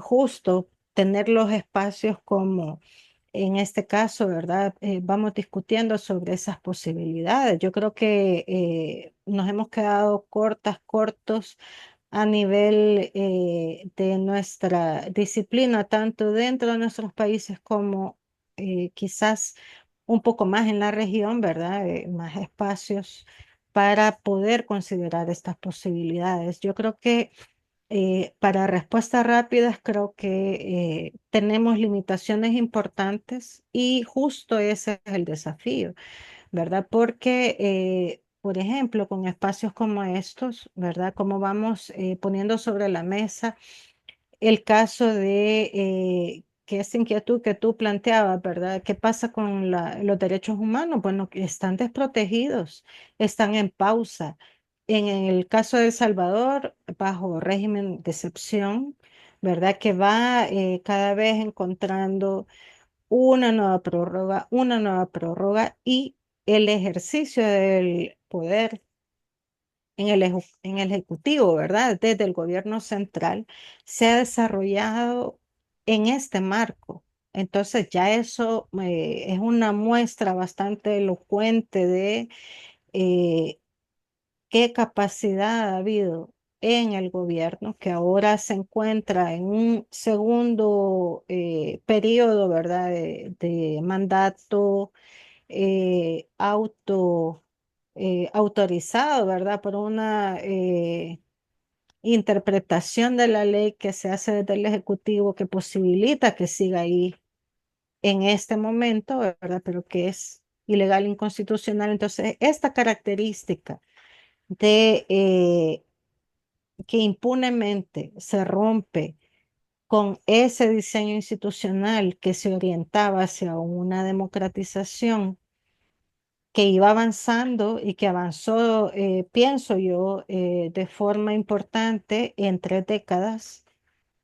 justo tener los espacios como en este caso, ¿verdad? Vamos discutiendo sobre esas posibilidades. Yo creo que nos hemos quedado cortos a nivel de nuestra disciplina, tanto dentro de nuestros países como quizás un poco más en la región, ¿verdad? Más espacios para poder considerar estas posibilidades. Yo creo que para respuestas rápidas creo que tenemos limitaciones importantes y justo ese es el desafío, ¿verdad? Porque, por ejemplo, con espacios como estos, ¿verdad? Como vamos poniendo sobre la mesa el caso de que esta inquietud que tú planteabas, ¿verdad? ¿Qué pasa con los derechos humanos? Bueno, que están desprotegidos, están en pausa. En el caso de El Salvador, bajo régimen de excepción, ¿verdad? Que va cada vez encontrando una nueva prórroga y el ejercicio del poder en el Ejecutivo, ¿verdad? Desde el gobierno central, se ha desarrollado en este marco. Entonces ya eso es una muestra bastante elocuente de eh, qué capacidad ha habido en el gobierno, que ahora se encuentra en un segundo periodo, ¿verdad? De mandato autorizado, ¿verdad? Por una interpretación de la ley que se hace desde el Ejecutivo que posibilita que siga ahí en este momento, ¿verdad? Pero que es ilegal, inconstitucional. Entonces, esta característica de que impunemente se rompe con ese diseño institucional que se orientaba hacia una democratización que iba avanzando y que avanzó, pienso yo, de forma importante en 3 décadas,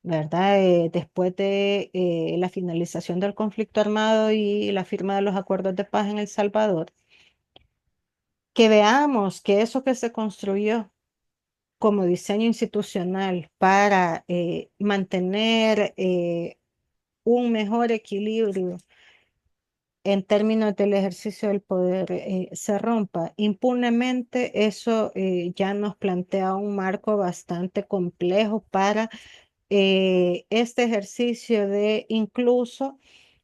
¿verdad? Después de la finalización del conflicto armado y la firma de los acuerdos de paz en El Salvador, que veamos que eso que se construyó como diseño institucional para mantener un mejor equilibrio en términos del ejercicio del poder se rompa impunemente, eso ya nos plantea un marco bastante complejo para este ejercicio de incluso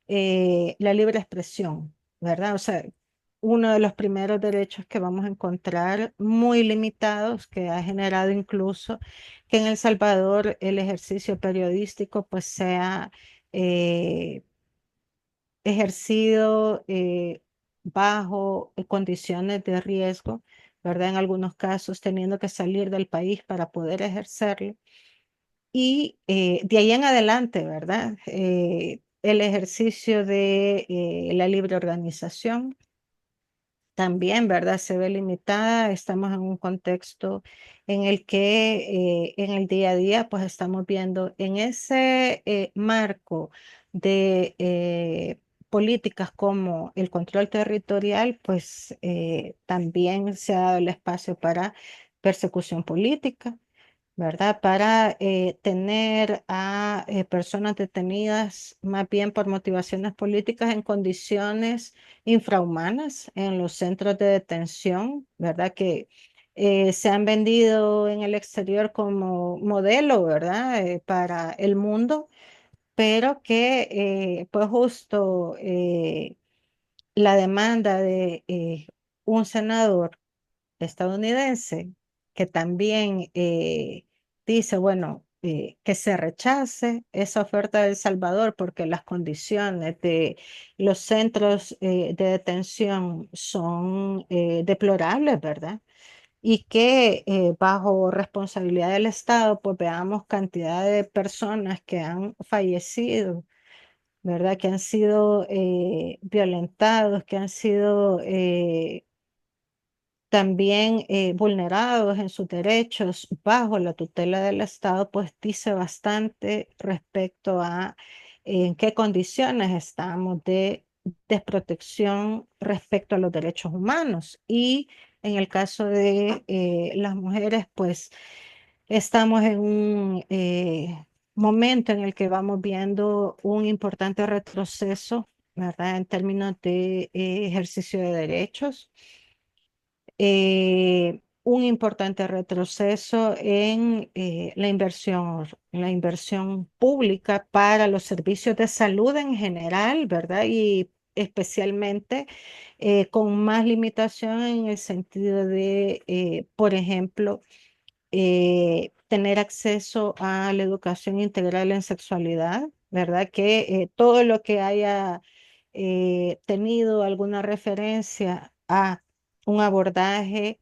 la libre expresión, ¿verdad? O sea, uno de los primeros derechos que vamos a encontrar muy limitados, que ha generado incluso que en El Salvador el ejercicio periodístico pues sea ejercido bajo condiciones de riesgo, ¿verdad? En algunos casos teniendo que salir del país para poder ejercerlo. Y de ahí en adelante, ¿verdad? El ejercicio de la libre organización también, ¿verdad? Se ve limitada. Estamos en un contexto en el que en el día a día, pues estamos viendo en ese marco de políticas como el control territorial, pues también se ha dado el espacio para persecución política, ¿verdad? Para tener a personas detenidas más bien por motivaciones políticas en condiciones infrahumanas en los centros de detención, ¿verdad? Que se han vendido en el exterior como modelo, ¿verdad? Para el mundo, pero que pues justo la demanda de un senador estadounidense que también dice, bueno, que se rechace esa oferta de El Salvador porque las condiciones de los centros de detención son deplorables, ¿verdad? Y que bajo responsabilidad del Estado, pues veamos cantidad de personas que han fallecido, ¿verdad? Que han sido violentados, que han sido también vulnerados en sus derechos bajo la tutela del Estado, pues dice bastante respecto a en qué condiciones estamos de desprotección respecto a los derechos humanos. Y en el caso de las mujeres, pues estamos en un momento en el que vamos viendo un importante retroceso, ¿verdad? En términos de ejercicio de derechos, un importante retroceso en la inversión pública para los servicios de salud en general, ¿verdad? Y especialmente con más limitación en el sentido de, por ejemplo, tener acceso a la educación integral en sexualidad, ¿verdad? Que todo lo que haya tenido alguna referencia a un abordaje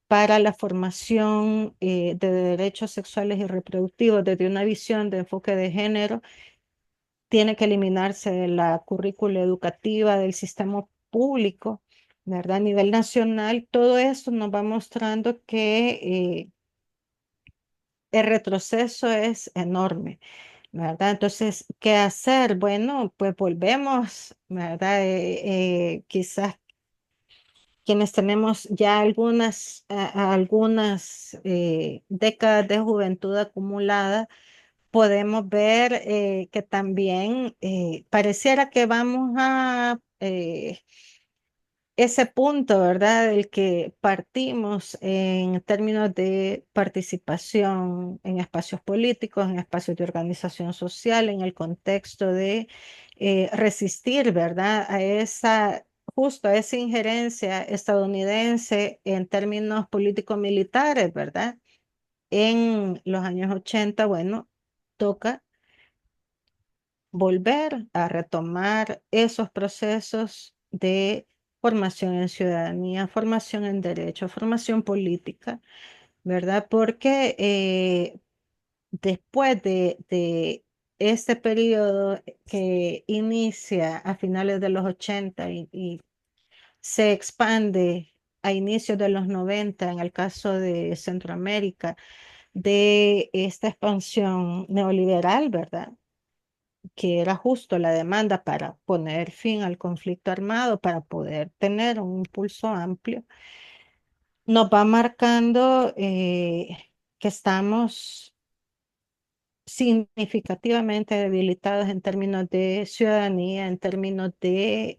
para la formación de derechos sexuales y reproductivos desde una visión de enfoque de género, tiene que eliminarse de la currícula educativa del sistema público, ¿verdad? A nivel nacional, todo esto nos va mostrando que el retroceso es enorme, ¿verdad? Entonces, ¿qué hacer? Bueno, pues volvemos, ¿verdad? Quizás quienes tenemos ya algunas décadas de juventud acumulada, podemos ver que también pareciera que vamos a ese punto, ¿verdad? Del que partimos en términos de participación en espacios políticos, en espacios de organización social, en el contexto de resistir, ¿verdad? A esa, justo a esa injerencia estadounidense en términos político-militares, ¿verdad? En los años 80, bueno, toca volver a retomar esos procesos de formación en ciudadanía, formación en derecho, formación política, ¿verdad? Porque después de este periodo que inicia a finales de los 80 y se expande a inicios de los 90 en el caso de Centroamérica, de esta expansión neoliberal, ¿verdad? Que era justo la demanda para poner fin al conflicto armado, para poder tener un impulso amplio, nos va marcando que estamos significativamente debilitados en términos de ciudadanía, en términos de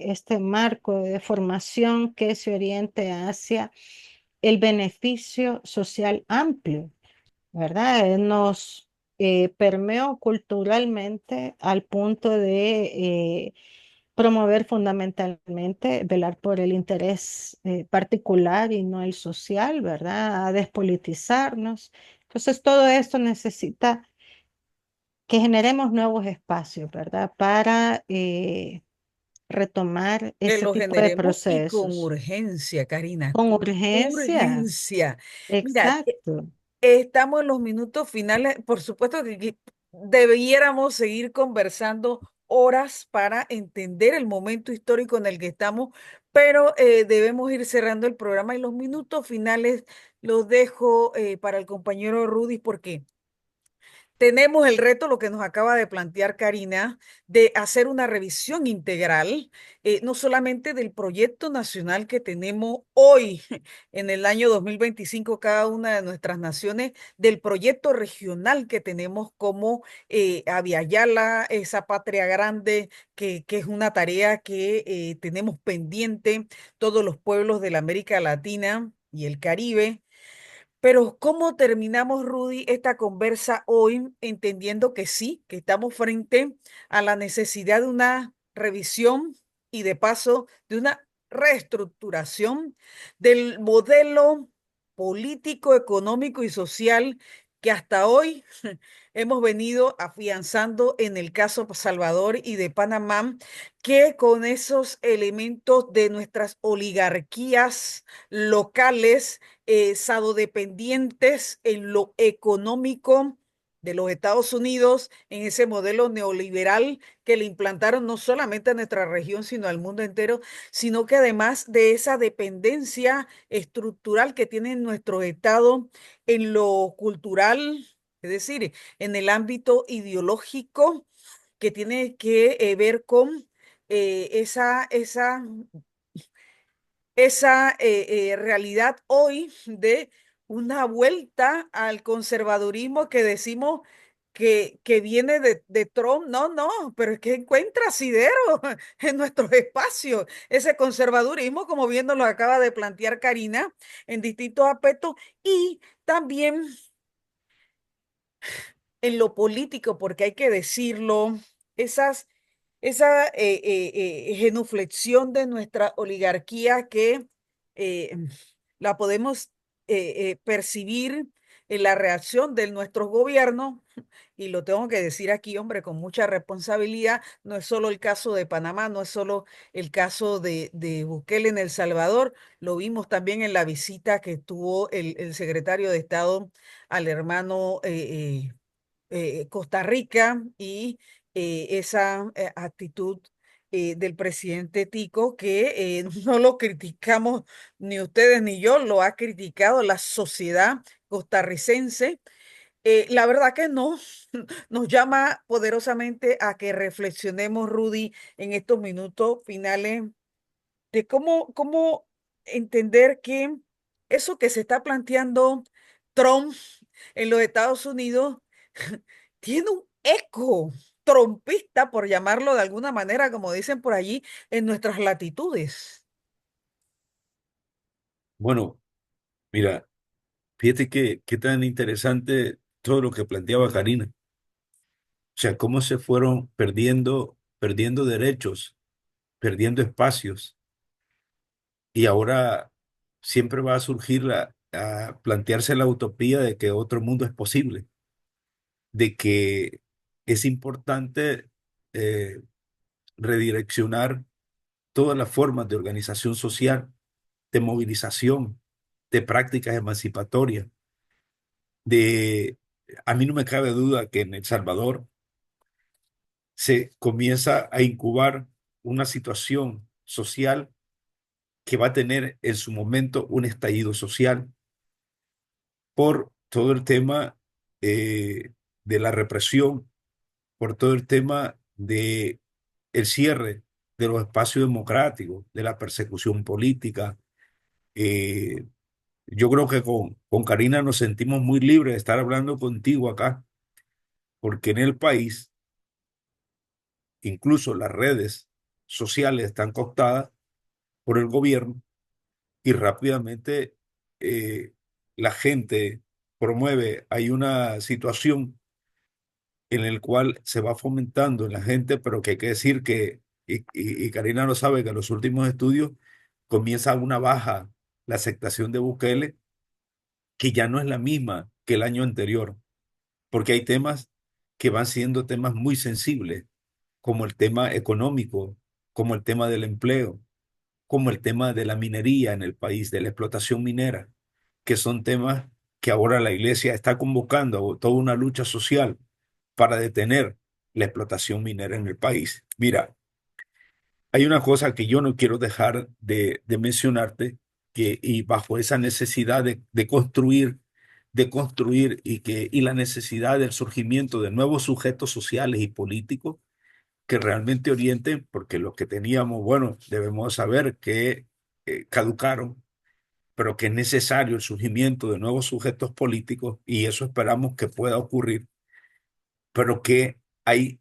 este marco de formación que se oriente hacia el beneficio social amplio, ¿verdad? Nos permeó culturalmente al punto de promover fundamentalmente, velar por el interés particular y no el social, ¿verdad? A despolitizarnos. Entonces, todo esto necesita que generemos nuevos espacios, ¿verdad? Para retomar Que ese lo tipo de generemos y con procesos urgencia, Karina, con con urgencia. urgencia. Mira, Exacto. estamos en los minutos finales. Por supuesto que debiéramos seguir conversando horas para entender el momento histórico en el que estamos, pero debemos ir cerrando el programa y los minutos finales los dejo para el compañero Rudy porque tenemos el reto, lo que nos acaba de plantear Karina, de hacer una revisión integral, no solamente del proyecto nacional que tenemos hoy en el año 2025, cada una de nuestras naciones, del proyecto regional que tenemos como Aviala, esa patria grande, que es una tarea que tenemos pendiente todos los pueblos de la América Latina y el Caribe. Pero ¿cómo terminamos, Rudy, esta conversa hoy, entendiendo que sí, que estamos frente a la necesidad de una revisión y de paso de una reestructuración del modelo político, económico y social que hasta hoy hemos venido afianzando en el caso Salvador y de Panamá, que con esos elementos de nuestras oligarquías locales, sadodependientes en lo económico de los Estados Unidos, en ese modelo neoliberal que le implantaron no solamente a nuestra región, sino al mundo entero, sino que además de esa dependencia estructural que tiene nuestro Estado en lo cultural, es decir, en el ámbito ideológico, que tiene que ver con esa realidad hoy de una vuelta al conservadurismo que decimos que viene de Trump. No, no, pero es que encuentra asidero en nuestros espacios. Ese conservadurismo, como bien nos lo acaba de plantear Karina, en distintos aspectos, y también en lo político, porque hay que decirlo, esa genuflexión de nuestra oligarquía que eh, la podemos percibir la reacción de nuestros gobiernos, y lo tengo que decir aquí, hombre, con mucha responsabilidad, no es solo el caso de Panamá, no es solo el caso de Bukele en El Salvador, lo vimos también en la visita que tuvo el secretario de Estado al hermano Costa Rica y esa actitud del presidente Tico, que no lo criticamos ni ustedes ni yo, lo ha criticado la sociedad costarricense. La verdad que no, nos llama poderosamente a que reflexionemos, Rudy, en estos minutos finales de cómo entender que eso que se está planteando Trump en los Estados Unidos tiene un eco trompista, por llamarlo de alguna manera, como dicen por allí, en nuestras latitudes. Bueno, mira, fíjate que qué tan interesante todo lo que planteaba Karina. O sea, cómo se fueron perdiendo derechos, perdiendo espacios, y ahora siempre va a surgir a plantearse la utopía de que otro mundo es posible, de que es importante eh, redireccionar todas las formas de organización social, de movilización, de prácticas emancipatorias, de... A mí no me cabe duda que en El Salvador se comienza a incubar una situación social que va a tener en su momento un estallido social por todo el tema de la represión, por todo el tema de el cierre de los espacios democráticos, de la persecución política. Eh, yo creo que con Karina nos sentimos muy libres de estar hablando contigo acá, porque en el país incluso las redes sociales están cooptadas por el gobierno y rápidamente eh, la gente promueve, hay una situación en el cual se va fomentando en la gente, pero que hay que decir que, y Karina lo sabe, que en los últimos estudios comienza una baja la aceptación de Bukele, que ya no es la misma que el año anterior, porque hay temas que van siendo temas muy sensibles, como el tema económico, como el tema del empleo, como el tema de la minería en el país, de la explotación minera, que son temas que ahora la iglesia está convocando a toda una lucha social para detener la explotación minera en el país. Mira, hay una cosa que yo no quiero dejar de mencionarte, que, y bajo esa necesidad de construir y la necesidad del surgimiento de nuevos sujetos sociales y políticos que realmente orienten, porque los que teníamos, bueno, debemos saber que caducaron, pero que es necesario el surgimiento de nuevos sujetos políticos y eso esperamos que pueda ocurrir, pero que hay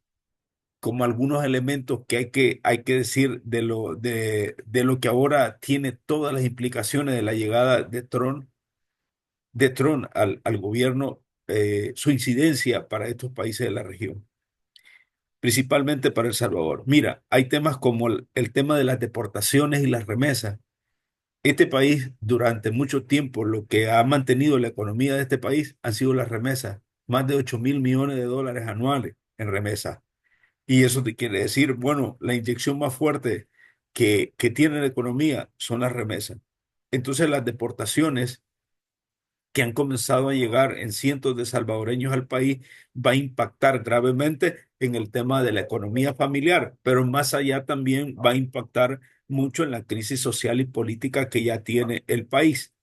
como algunos elementos que hay que decir de lo que ahora tiene todas las implicaciones de la llegada de Trump al gobierno, su incidencia para estos países de la región, principalmente para El Salvador. Mira, hay temas como el tema de las deportaciones y las remesas. Este país, durante mucho tiempo, lo que ha mantenido la economía de este país han sido las remesas, más de 8.000 millones de dólares anuales en remesas. Y eso te quiere decir, bueno, la inyección más fuerte que tiene la economía son las remesas. Entonces, las deportaciones que han comenzado a llegar en cientos de salvadoreños al país va a impactar gravemente en el tema de la economía familiar, pero más allá también va a impactar mucho en la crisis social y política que ya tiene el país.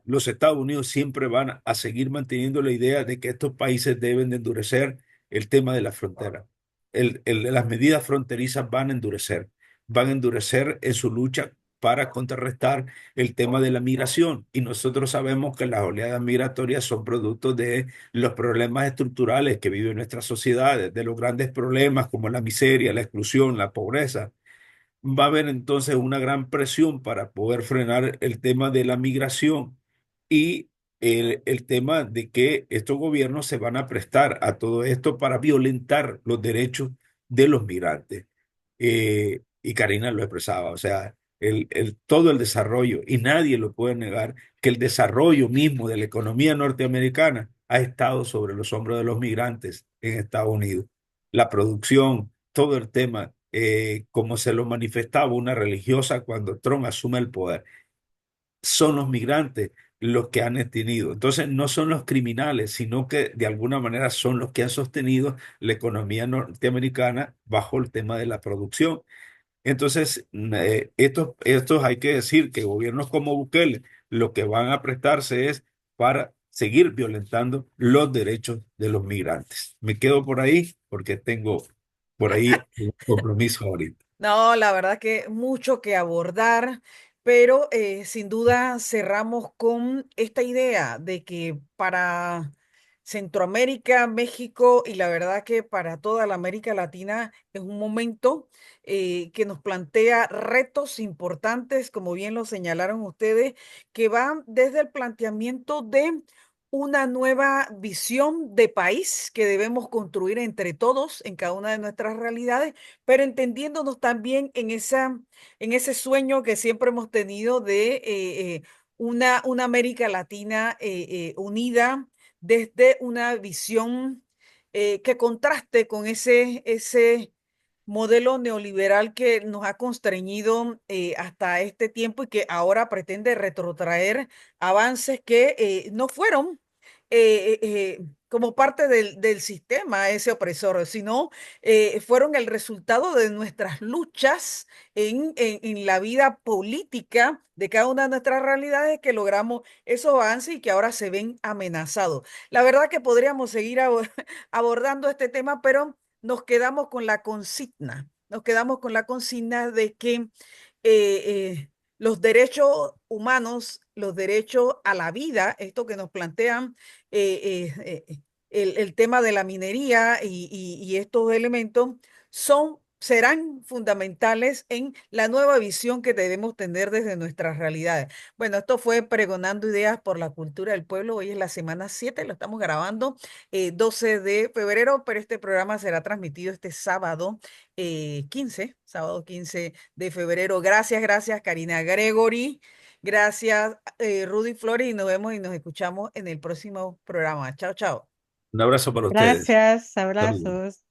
Los Estados Unidos siempre van a seguir manteniendo la idea de que estos países deben de endurecer el tema de la frontera. Las medidas fronterizas van a endurecer en su lucha para contrarrestar el tema de la migración. Y nosotros sabemos que las oleadas migratorias son producto de los problemas estructurales que viven nuestras sociedades, de los grandes problemas como la miseria, la exclusión, la pobreza. Va a haber entonces una gran presión para poder frenar el tema de la migración y el tema de que estos gobiernos se van a prestar a todo esto para violentar los derechos de los migrantes. Y Karina lo expresaba, o sea, todo el desarrollo, y nadie lo puede negar, que el desarrollo mismo de la economía norteamericana ha estado sobre los hombros de los migrantes en Estados Unidos. La producción, todo el tema, como se lo manifestaba una religiosa cuando Trump asume el poder, son los migrantes los que han tenido. Entonces, no son los criminales, sino que de alguna manera son los que han sostenido la economía norteamericana bajo el tema de la producción. Entonces, estos hay que decir que gobiernos como Bukele lo que van a prestarse es para seguir violentando los derechos de los migrantes. Me quedo por ahí porque tengo por ahí un compromiso ahorita. No, la verdad que mucho que abordar, pero sin duda cerramos con esta idea de que para Centroamérica, México y la verdad que para toda la América Latina es un momento que nos plantea retos importantes, como bien lo señalaron ustedes, que van desde el planteamiento de una nueva visión de país que debemos construir entre todos en cada una de nuestras realidades, pero entendiéndonos también en ese sueño que siempre hemos tenido de una América Latina unida desde una visión que contraste con ese modelo neoliberal que nos ha constreñido hasta este tiempo y que ahora pretende retrotraer avances que no fueron como parte del sistema ese opresor, sino fueron el resultado de nuestras luchas en la vida política de cada una de nuestras realidades que logramos esos avances y que ahora se ven amenazados. La verdad que podríamos seguir abordando este tema, pero nos quedamos con la consigna, nos quedamos con la consigna de que los derechos humanos, los derechos a la vida, esto que nos plantean el tema de la minería y estos elementos serán fundamentales en la nueva visión que debemos tener desde nuestras realidades. Bueno, esto fue Pregonando Ideas por la Cultura del Pueblo. Hoy es la semana 7, lo estamos grabando 12 de febrero, pero este programa será transmitido este sábado 15, sábado 15 de febrero. Gracias, gracias, Karina Gregory. Gracias, Rudy Flores, y nos vemos y nos escuchamos en el próximo programa. Chao, chao. Un abrazo para ustedes. Gracias, Saludos. abrazos.